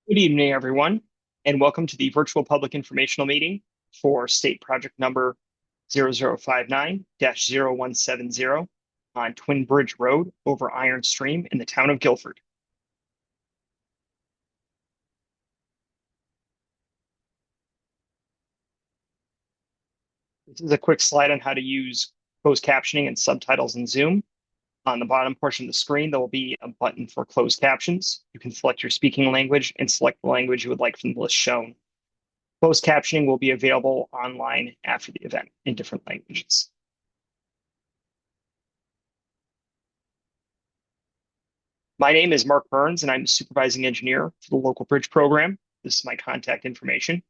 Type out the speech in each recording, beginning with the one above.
Good evening, everyone, and welcome to the virtual public informational meeting for state project number 0059-0170 on Twin Bridge Road over Iron Stream in the town of Guilford. This is a quick slide on how to use closed captioning and subtitles in Zoom. On the bottom portion of the screen, there will be a button for closed captions. You can select your speaking language and select the language you would like from the list shown. Closed captioning will be available online after the event in different languages. My name is Mark Burns, and I'm the supervising engineer for the local bridge program. This is my contact information.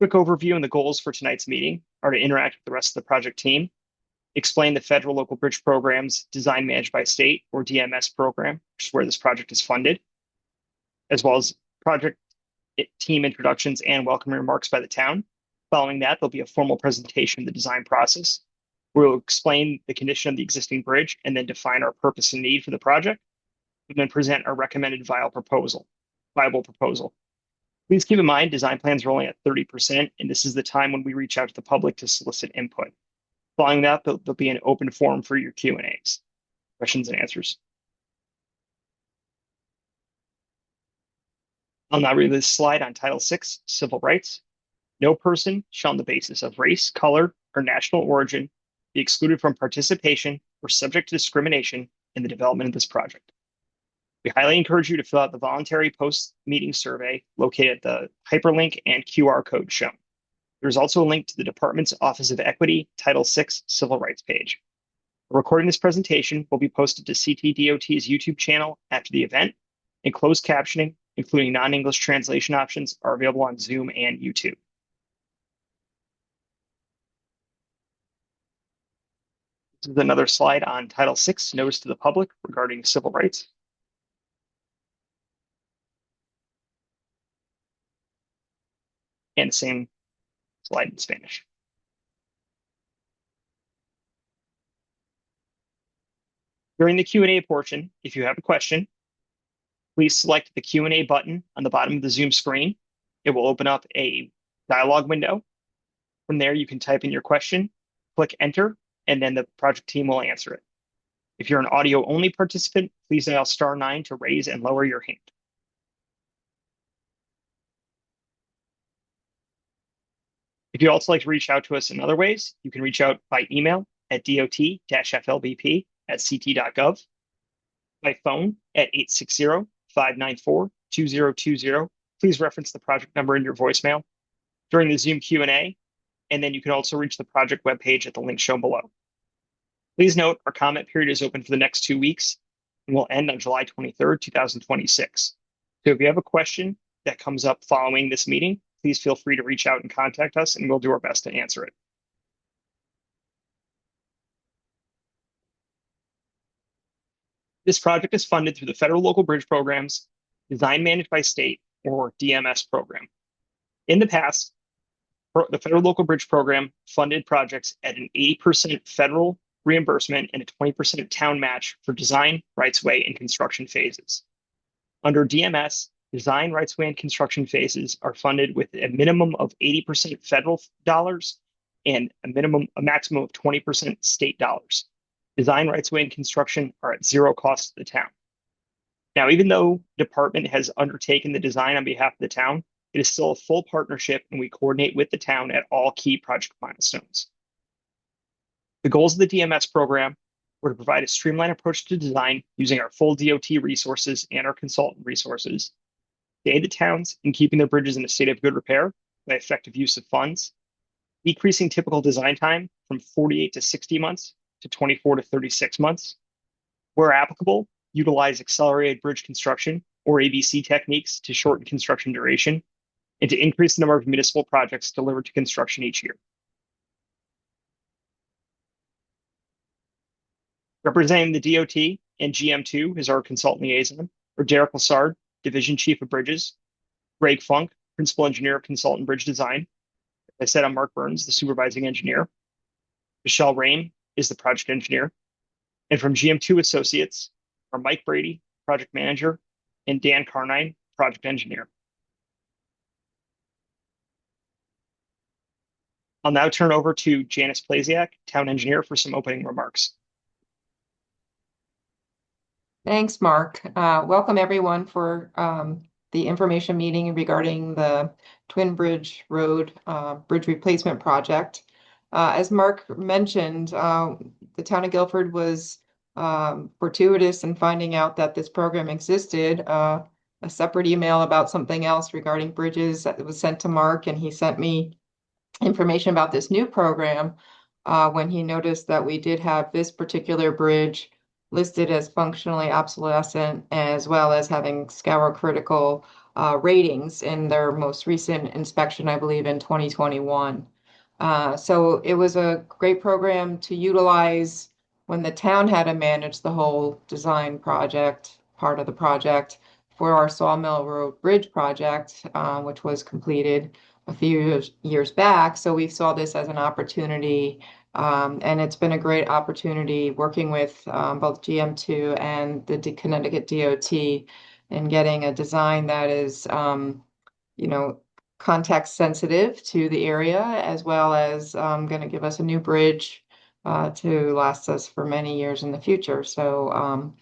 Quick overview and the goals for tonight's meeting are to interact with the rest of the project team, explain the federal local bridge program's Design Managed by State, or DMS program, which is where this project is funded, as well as project team introductions and welcome remarks by the town. Following that, there'll be a formal presentation of the design process. We'll explain the condition of the existing bridge and then define our purpose and need for the project, and then present our recommended viable proposal. Please keep in mind, design plans are only at 30%, and this is the time when we reach out to the public to solicit input. Following that, there'll be an open forum for your Q&As, questions and answers. I'll now read this slide on Title VI, Civil Rights. No person shall on the basis of race, color, or national origin be excluded from participation or subject to discrimination in the development of this project. We highly encourage you to fill out the voluntary post-meeting survey located at the hyperlink and QR code shown. There's also a link to the Department's Office of Equity Title VI Civil Rights page. Recording this presentation will be posted to CTDOT's YouTube channel after the event, and closed captioning, including non-English translation options, are available on Zoom and YouTube. This is another slide on Title VI, Notice to the Public regarding civil rights. And the same slide in Spanish. During the Q&A portion, if you have a question, please select the Q&A button on the bottom of the Zoom screen. It will open up a dialog window. From there, you can type in your question, click enter, and then the project team will answer it. If you're an audio-only participant, please dial *9 to raise and lower your hand. If you'd also like to reach out to us in other ways, you can reach out by email at dot-flbp@ct.gov, by phone at 860-594-2020. Please reference the project number in your voicemail during the Zoom Q&A, and then you can also reach the project webpage at the link shown below. Please note our comment period is open for the next 2 weeks and will end on July 23rd, 2026. So if you have a question that comes up following this meeting, please feel free to reach out and contact us, and we'll do our best to answer it. This project is funded through the Federal Local Bridge Program's Design Managed by State, or DMS program. In the past, the Federal Local Bridge Program funded projects at an 80% federal reimbursement and a 20% town match for design, rights-of-way, and construction phases. Under DMS, design, rights-of-way, and construction phases are funded with a minimum of 80% federal dollars and a maximum of 20% state dollars. Design, rights-of-way, and construction are at zero cost to the town. Now, even though the department has undertaken the design on behalf of the town, it is still a full partnership, and we coordinate with the town at all key project milestones. The goals of the DMS program were to provide a streamlined approach to design using our full DOT resources and our consultant resources, to aid the towns in keeping their bridges in a state of good repair by effective use of funds, decreasing typical design time from 48 to 60 months to 24 to 36 months. Where applicable, utilize accelerated bridge construction, or ABC techniques, to shorten construction duration and to increase the number of municipal projects delivered to construction each year. Representing the DOT and GM2 is our consultant liaison, or Derek Lassard, Division Chief of Bridges, Greg Funk, Principal Engineer of Consultant Bridge Design. As I said, I'm Mark Burns, the Supervising Engineer. Michelle Rain is the Project Engineer. And from GM2 Associates are Mike Brady, Project Manager, and Dan Carnine, project engineer. I'll now turn over to Janice Plasiak, town engineer, for some opening remarks. Thanks, Mark. Welcome everyone for the information meeting regarding the Twin Bridge Road Bridge Replacement Project. As Mark mentioned, the town of Guilford was fortuitous in finding out that this program existed. A separate email about something else regarding bridges that was sent to Mark, and he sent me information about this new program when he noticed that we did have this particular bridge listed as functionally obsolescent, as well as having scour critical ratings in their most recent inspection, I believe, in 2021. So it was a great program to utilize when the town had to manage the whole design project, part of the project for our Sawmill Road Bridge project, which was completed a few years back. So we saw this as an opportunity, and it's been a great opportunity working with both GM2 and the Connecticut DOT in getting a design that is, you know, context sensitive to the area, as well as going to give us a new bridge to last us for many years in the future. So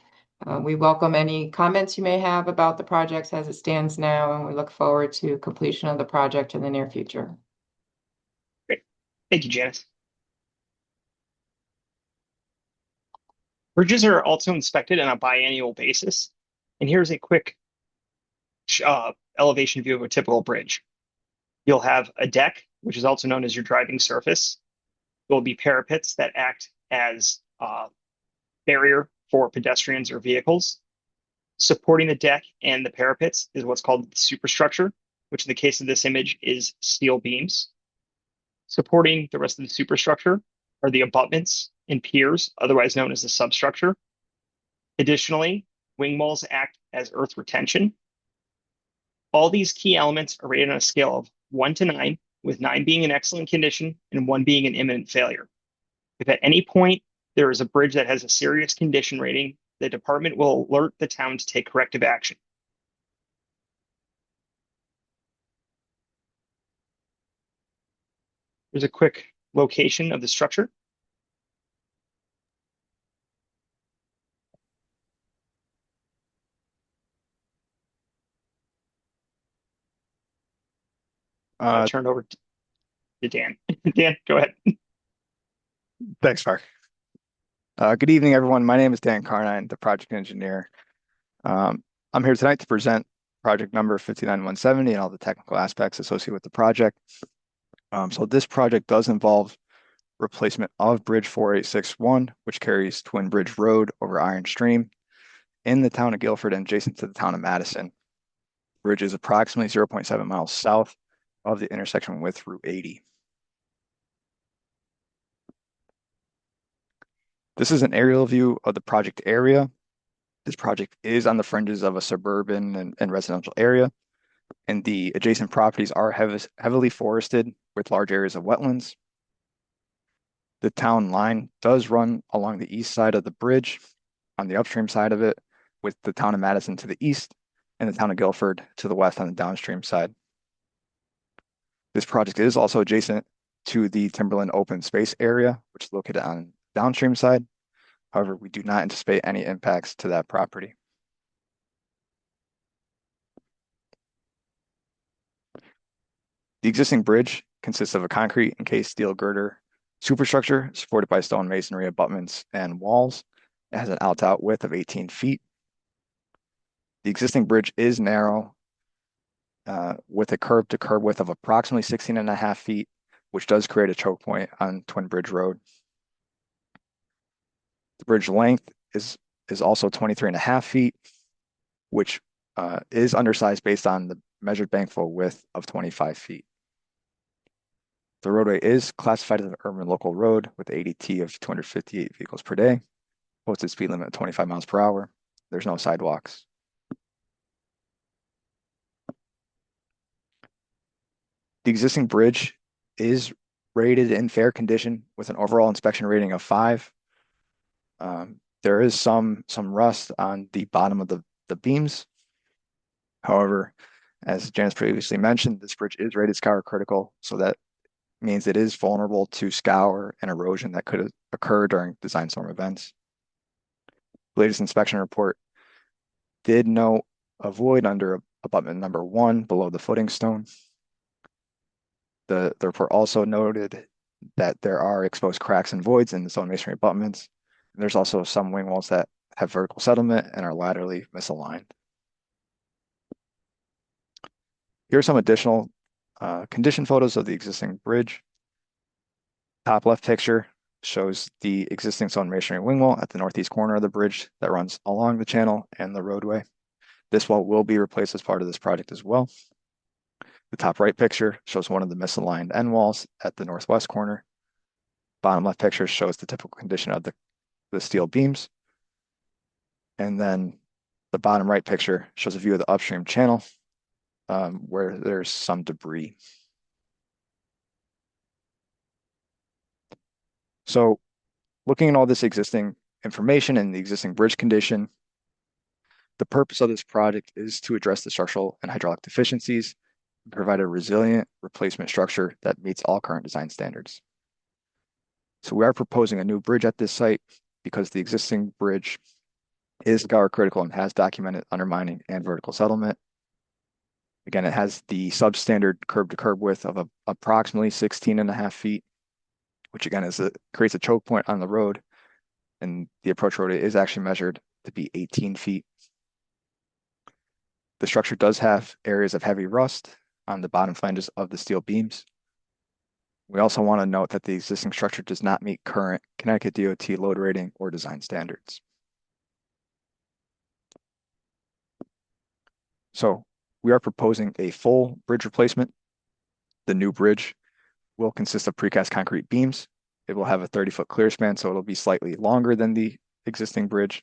we welcome any comments you may have about the projects as it stands now, and we look forward to completion of the project in the near future. Great. Thank you, Janice. Bridges are also inspected on a biannual basis. And here's a quick elevation view of a typical bridge. You'll have a deck, which is also known as your driving surface. There will be parapets that act as a barrier for pedestrians or vehicles. Supporting the deck and the parapets is what's called the superstructure, which in the case of this image is steel beams. Supporting the rest of the superstructure are the abutments and piers, otherwise known as the substructure. Additionally, wing walls act as earth retention. All these key elements are rated on a scale of 1 to 9, with 9 being in excellent condition and 1 being an imminent failure. If at any point there is a bridge that has a serious condition rating, the department will alert the town to take corrective action. There's a quick location of the structure. I'll turn it over to Dan. Dan, go ahead. Thanks, Mark. Good evening, everyone. My name is Dan Carnine, the project engineer. I'm here tonight to present project number 59170 and all the technical aspects associated with the project. So this project does involve replacement of Bridge 4861, which carries Twin Bridge Road over Iron Stream in the town of Guilford and adjacent to the town of Madison. The bridge is approximately 0.7 miles south of the intersection with Route 80. This is an aerial view of the project area. This project is on the fringes of a suburban and residential area, and the adjacent properties are heavily forested with large areas of wetlands. The town line does run along the east side of the bridge, on the upstream side of it, with the town of Madison to the east and the town of Guilford to the west on the downstream side. This project is also adjacent to the Timberland open space area, which is located on the downstream side. However, we do not anticipate any impacts to that property. The existing bridge consists of a concrete encased steel girder superstructure supported by stone masonry abutments and walls. It has an out-to-out width of 18 feet. The existing bridge is narrow with a curb-to-curb width of approximately 16.5 feet, which does create a choke point on Twin Bridge Road. The bridge length is also 23.5 feet, which is undersized based on the measured bank flow width of 25 feet. The roadway is classified as an urban local road with ADT of 258 vehicles per day, posted speed limit of 25 miles per hour. There's no sidewalks. The existing bridge is rated in fair condition with an overall inspection rating of 5. There is some rust on the bottom of the beams. However, as Janice previously mentioned, this bridge is rated scour critical, so that means it is vulnerable to scour and erosion that could occur during design storm events. The latest inspection report did note a void under abutment number 1 below the footing stone. The report also noted that there are exposed cracks and voids in the stone masonry abutments. And there's also some wing walls that have vertical settlement and are laterally misaligned. Here are some additional condition photos of the existing bridge. Top left picture shows the existing stone masonry wing wall at the northeast corner of the bridge that runs along the channel and the roadway. This wall will be replaced as part of this project as well. The top right picture shows one of the misaligned end walls at the northwest corner. Bottom left picture shows the typical condition of the steel beams. And then the bottom right picture shows a view of the upstream channel where there's some debris. So looking at all this existing information and the existing bridge condition, the purpose of this project is to address the structural and hydraulic deficiencies and provide a resilient replacement structure that meets all current design standards. So we are proposing a new bridge at this site because the existing bridge is scour critical and has documented undermining and vertical settlement. Again, it has the substandard curb to curb width of approximately 16.5 feet, which again creates a choke point on the road. And the approach road is actually measured to be 18 feet. The structure does have areas of heavy rust on the bottom flanges of the steel beams. We also want to note that the existing structure does not meet current Connecticut DOT load rating or design standards. So we are proposing a full bridge replacement. The new bridge will consist of precast concrete beams. It will have a 30-foot clear span, so it'll be slightly longer than the existing bridge.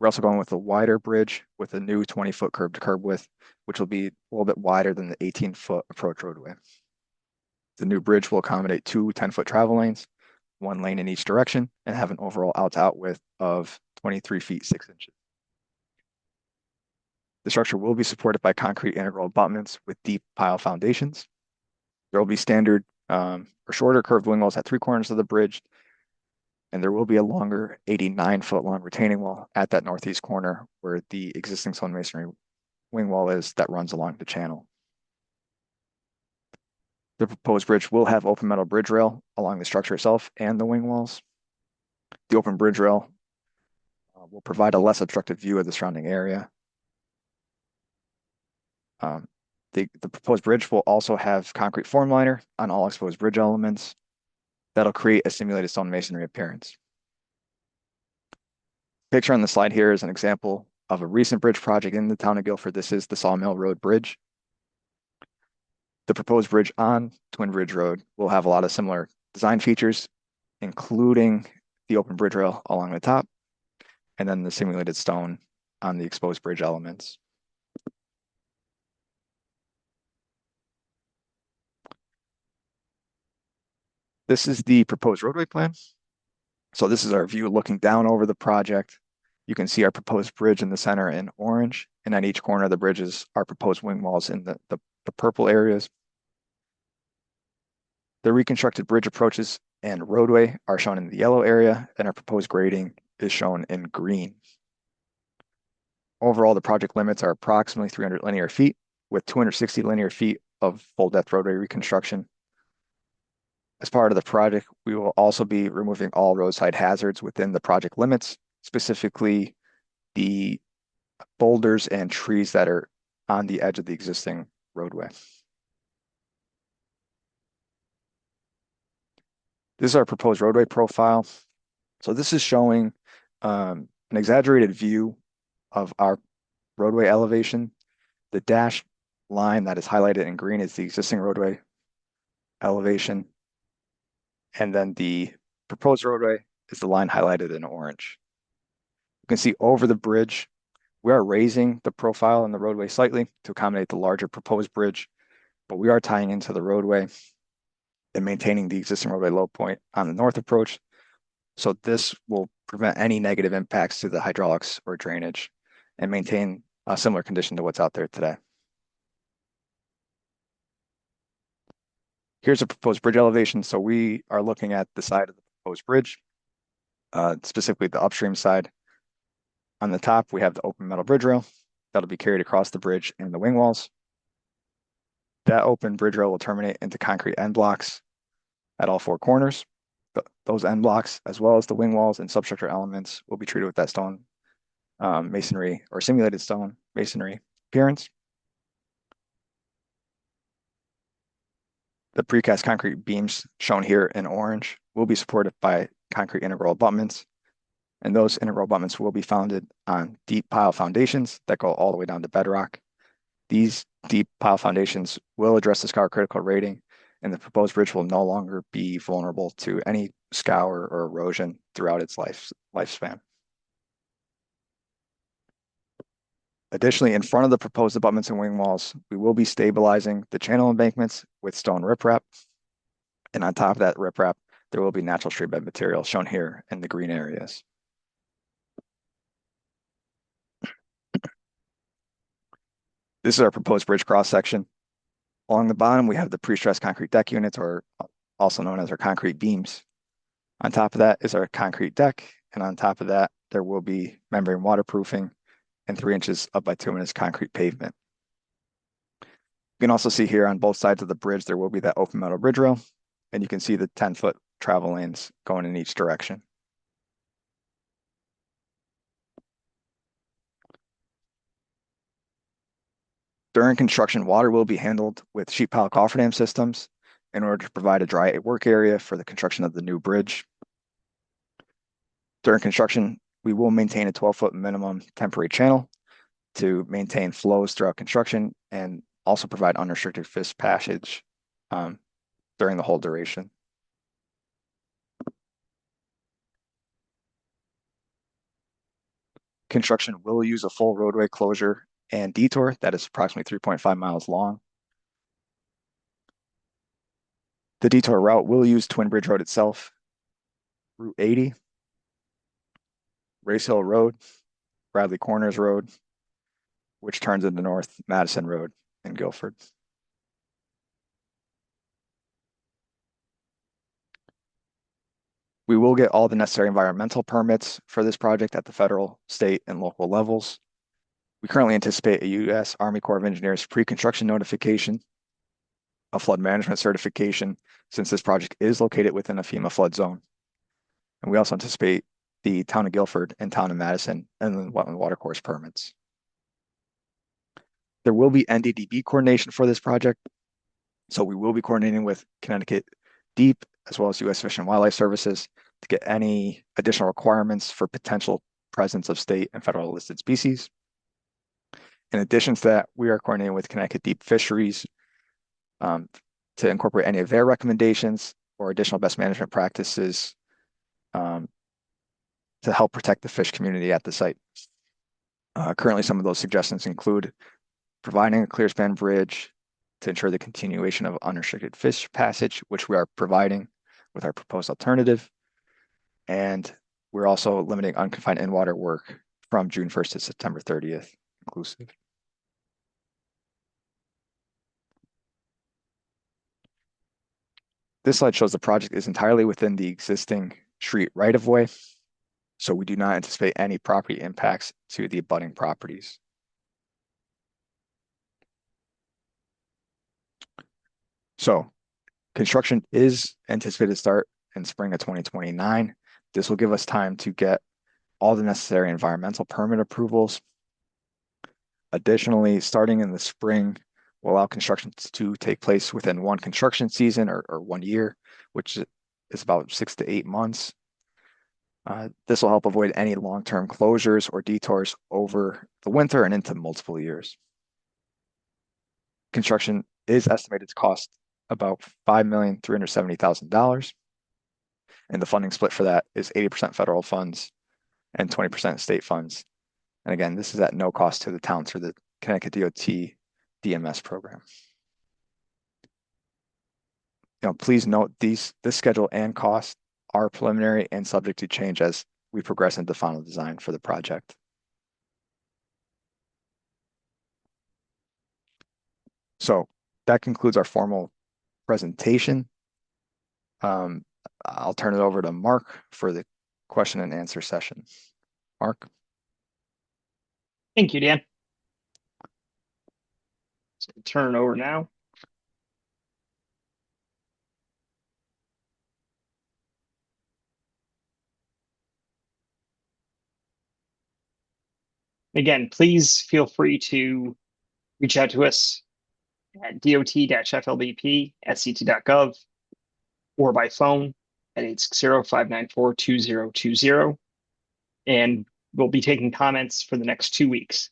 We're also going with a wider bridge with a new 20-foot curb to curb width, which will be a little bit wider than the 18-foot approach roadway. The new bridge will accommodate 2 10-foot travel lanes, 1 lane in each direction, and have an overall out-to-out width of 23 feet 6 inches. The structure will be supported by concrete integral abutments with deep pile foundations. There will be standard or shorter curved wing walls at 3 corners of the bridge, and there will be a longer 89-foot long retaining wall at that northeast corner where the existing stone masonry wing wall is that runs along the channel. The proposed bridge will have open metal bridge rail along the structure itself and the wing walls. The open bridge rail will provide a less obstructive view of the surrounding area. The proposed bridge will also have concrete form liner on all exposed bridge elements. That'll create a simulated stone masonry appearance. Picture on the slide here is an example of a recent bridge project in the town of Guilford. This is the Sawmill Road Bridge. The proposed bridge on Twin Bridge Road will have a lot of similar design features, including the open bridge rail along the top, and then the simulated stone on the exposed bridge elements. This is the proposed roadway plan. So this is our view looking down over the project. You can see our proposed bridge in the center in orange, and on each corner of the bridges are proposed wing walls in the purple areas. The reconstructed bridge approaches and roadway are shown in the yellow area, and our proposed grading is shown in green. Overall, the project limits are approximately 300 linear feet, with 260 linear feet of full depth roadway reconstruction. As part of the project, we will also be removing all roadside hazards within the project limits, specifically the boulders and trees that are on the edge of the existing roadway. This is our proposed roadway profile. So this is showing an exaggerated view of our roadway elevation. The dashed line that is highlighted in green is the existing roadway elevation. And then the proposed roadway is the line highlighted in orange. You can see over the bridge, we are raising the profile in the roadway slightly to accommodate the larger proposed bridge, but we are tying into the roadway and maintaining the existing roadway low point on the north approach. So this will prevent any negative impacts to the hydraulics or drainage and maintain a similar condition to what's out there today. Here's a proposed bridge elevation. So we are looking at the side of the proposed bridge, specifically the upstream side. On the top, we have the open metal bridge rail that'll be carried across the bridge and the wing walls. That open bridge rail will terminate into concrete end blocks at all four corners. Those end blocks, as well as the wing walls and substructure elements, will be treated with that stone masonry or simulated stone masonry appearance. The precast concrete beams shown here in orange will be supported by concrete integral abutments, and those integral abutments will be founded on deep pile foundations that go all the way down to bedrock. These deep pile foundations will address the scour critical rating, and the proposed bridge will no longer be vulnerable to any scour or erosion throughout its lifespan. Additionally, in front of the proposed abutments and wing walls, we will be stabilizing the channel embankments with stone riprap. And on top of that riprap, there will be natural street bed material shown here in the green areas. This is our proposed bridge cross section. Along the bottom, we have the pre-stressed concrete deck units, or also known as our concrete beams. On top of that is our concrete deck, and on top of that, there will be membrane waterproofing and 3 inches up by 2 inches concrete pavement. You can also see here on both sides of the bridge, there will be that open metal bridge rail, and you can see the 10-foot travel lanes going in each direction. During construction, water will be handled with sheet pile cofferdam systems in order to provide a dry work area for the construction of the new bridge. During construction, we will maintain a 12-foot minimum temporary channel to maintain flows throughout construction and also provide unrestricted fish passage during the whole duration. Construction will use a full roadway closure and detour that is approximately 3.5 miles long. The detour route will use Twin Bridge Road itself, Route 80, Race Hill Road, Bradley Corners Road, which turns into North Madison Road in Guilford. We will get all the necessary environmental permits for this project at the federal, state, and local levels. We currently anticipate a U.S. Army Corps of Engineers pre-construction notification, a flood management certification, since this project is located within a FEMA flood zone. And we also anticipate the Town of Guilford and Town of Madison and the Wetland Watercourse permits. There will be NDDB coordination for this project. So we will be coordinating with Connecticut Deep as well as U.S. Fish and Wildlife Services to get any additional requirements for potential presence of state and federal listed species. In addition to that, we are coordinating with Connecticut Deep Fisheries to incorporate any of their recommendations or additional best management practices to help protect the fish community at the site. Currently, some of those suggestions include providing a clear span bridge to ensure the continuation of unrestricted fish passage, which we are providing with our proposed alternative. And we're also limiting unconfined in-water work from June 1st to September 30th inclusive. This slide shows the project is entirely within the existing street right-of-way, so we do not anticipate any property impacts to the abutting properties. So construction is anticipated to start in spring of 2029. This will give us time to get all the necessary environmental permit approvals. Additionally, starting in the spring will allow construction to take place within one construction season or 1 year, which is about 6 to 8 months. This will help avoid any long-term closures or detours over the winter and into multiple years. Construction is estimated to cost about $5,370,000. And the funding split for that is 80% federal funds and 20% state funds. And again, this is at no cost to the town through the Connecticut DOT DMS program. Please note this schedule and cost are preliminary and subject to change as we progress into final design for the project. So that concludes our formal presentation. I'll turn it over to Mark for the question and answer session. Mark? Thank you, Dan. So turn it over now. Again, please feel free to reach out to us at dot.flbp@ct.gov or by phone at 860-594-2020. And we'll be taking comments for the next 2 weeks.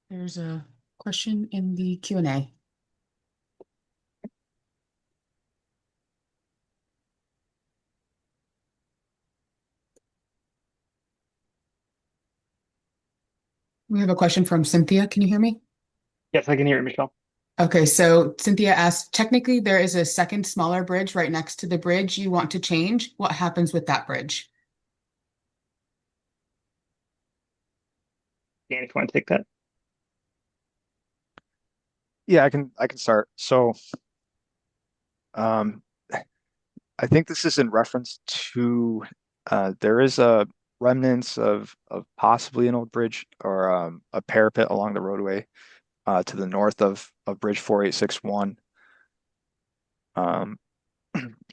There's a question in the Q&A. We have a question from Cynthia. Can you hear me? Yes, I can hear you, Michelle. Okay, so Cynthia asked, technically there is a second smaller bridge right next to the bridge you want to change. What happens with that bridge? Dan, if you want to take that. Yeah, I can start. So um, I think this is in reference to there is a remnants of possibly an old bridge or a parapet along the roadway to the north of Bridge 4861.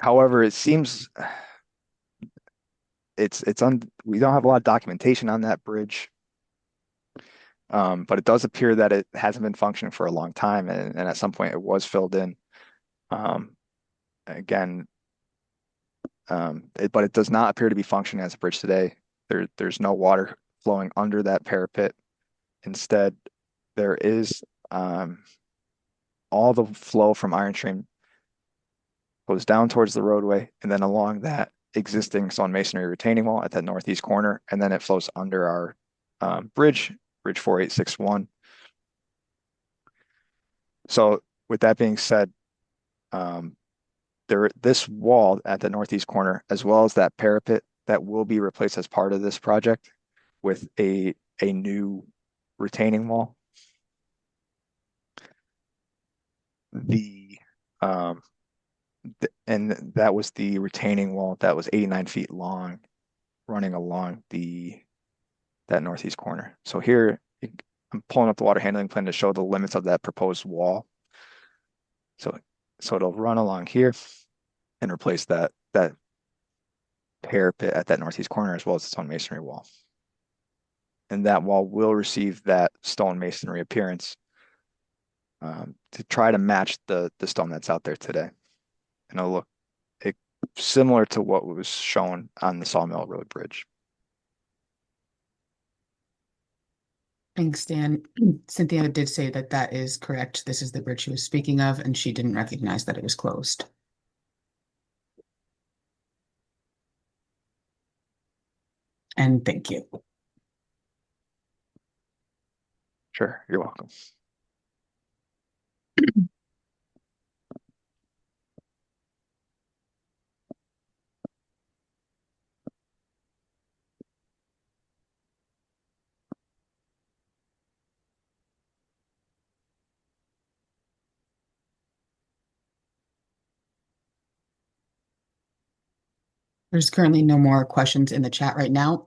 However, it seems it's on we don't have a lot of documentation on that bridge. But it does appear that it hasn't been functioning for a long time, and at some point it was filled in. Again, but it does not appear to be functioning as a bridge today. There's no water flowing under that parapet. Instead, there is all the flow from Iron Stream goes down towards the roadway, and then along that existing stone masonry retaining wall at that northeast corner, and then it flows under our bridge 4861. So with that being said, this wall at the northeast corner, as well as that parapet, that will be replaced as part of this project with a new retaining wall. Um, and that was the retaining wall that was 89 feet long, running along that northeast corner. So here I'm pulling up the water handling plan to show the limits of that proposed wall. So it'll run along here and replace that parapet at that northeast corner as well as the stone masonry wall. And that wall will receive that stone masonry appearance to try to match the stone that's out there today. And it'll look similar to what was shown on the Sawmill Road Bridge. Thanks, Dan. Cynthia did say that that is correct. This is the bridge she was speaking of, and she didn't recognize that it was closed. And thank you. Sure, you're welcome. There's currently no more questions in the chat right now,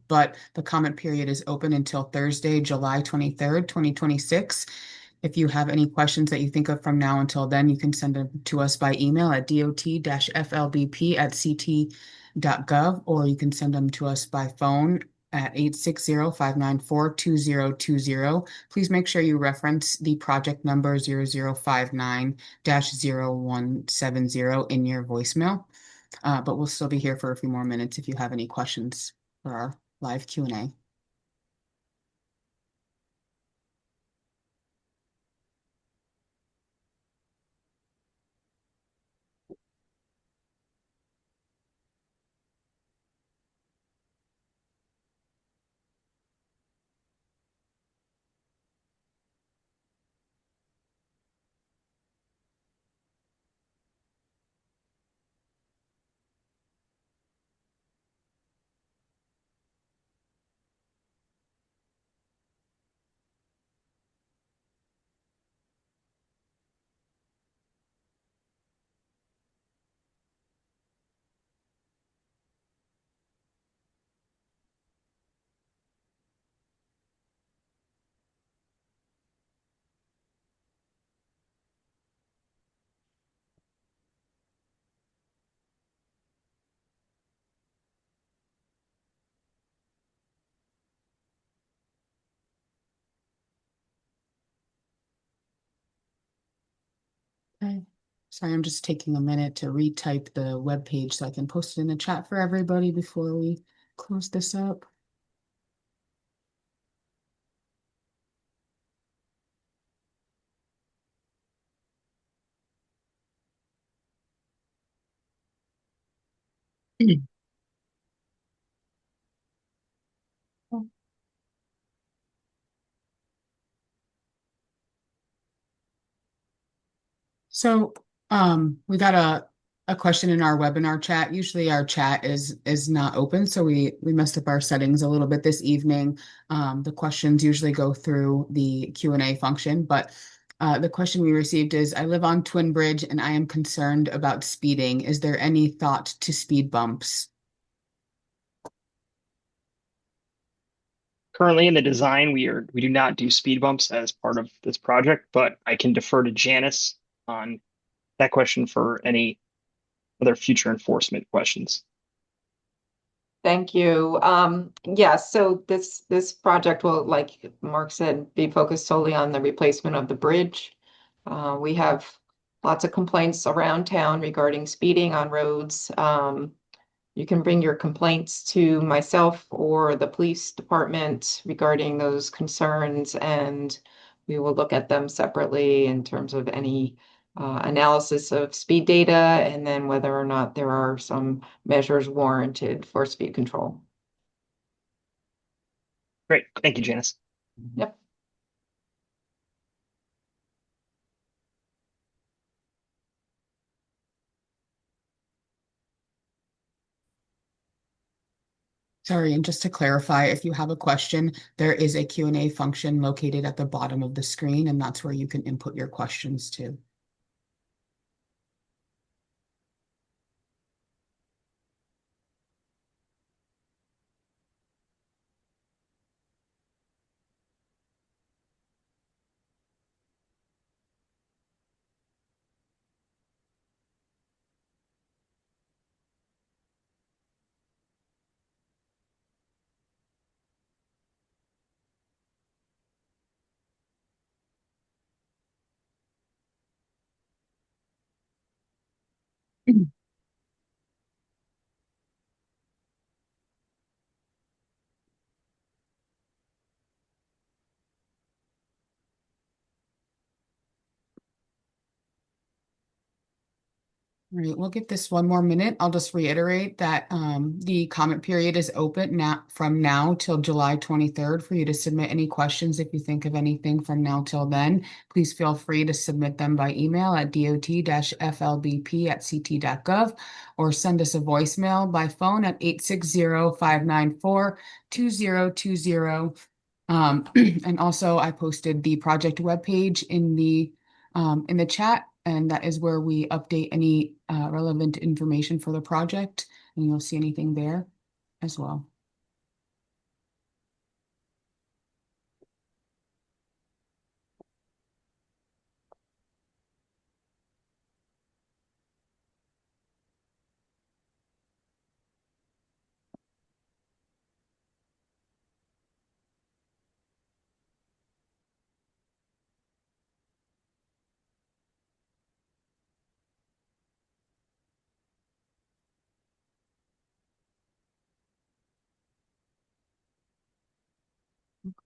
but the comment period is open until Thursday, July 23rd, 2026. If you have any questions that you think of from now until then, you can send them to us by email at dot.flbp@ct.gov, or you can send them to us by phone at 860-594-2020. Please make sure you reference the project number 0059-0170 in your voicemail. But we'll still be here for a few more minutes if you have any questions for our live Q&A. Okay. Sorry, I'm just taking a minute to retype the web page so I can post it in the chat for everybody before we close this up. So, we got a question in our webinar chat. Usually our chat is not open, so we messed up our settings a little bit this evening. The questions usually go through the Q&A function, but the question we received is, I live on Twin Bridge and I am concerned about speeding. Is there any thought to speed bumps? Currently in the design, we do not do speed bumps as part of this project, but I can defer to Janice on that question for any other future enforcement questions. Thank you. Yes, so this project will, like Mark said, be focused solely on the replacement of the bridge. We have lots of complaints around town regarding speeding on roads. You can bring your complaints to myself or the police department regarding those concerns, and we will look at them separately in terms of any analysis of speed data and then whether or not there are some measures warranted for speed control. Great. Thank you, Janice. Yep. Sorry, and just to clarify, if you have a question, there is a Q&A function located at the bottom of the screen, and that's where you can input your questions to. All right, we'll give this one more minute. I'll just reiterate that the comment period is open now from now till July 23rd for you to submit any questions. If you think of anything from now till then, please feel free to submit them by email at dot-flbp@ct.gov or send us a voicemail by phone at 860-594-2020. And also I posted the project webpage in the chat, and that is where we update any relevant information for the project, and you'll see anything there as well.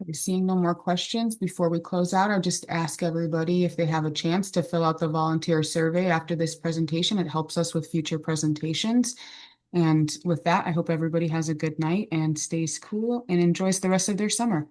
Okay, seeing no more questions before we close out, I'll just ask everybody if they have a chance to fill out the volunteer survey after this presentation. It helps us with future presentations. And with that, I hope everybody has a good night and stays cool and enjoys the rest of their summer.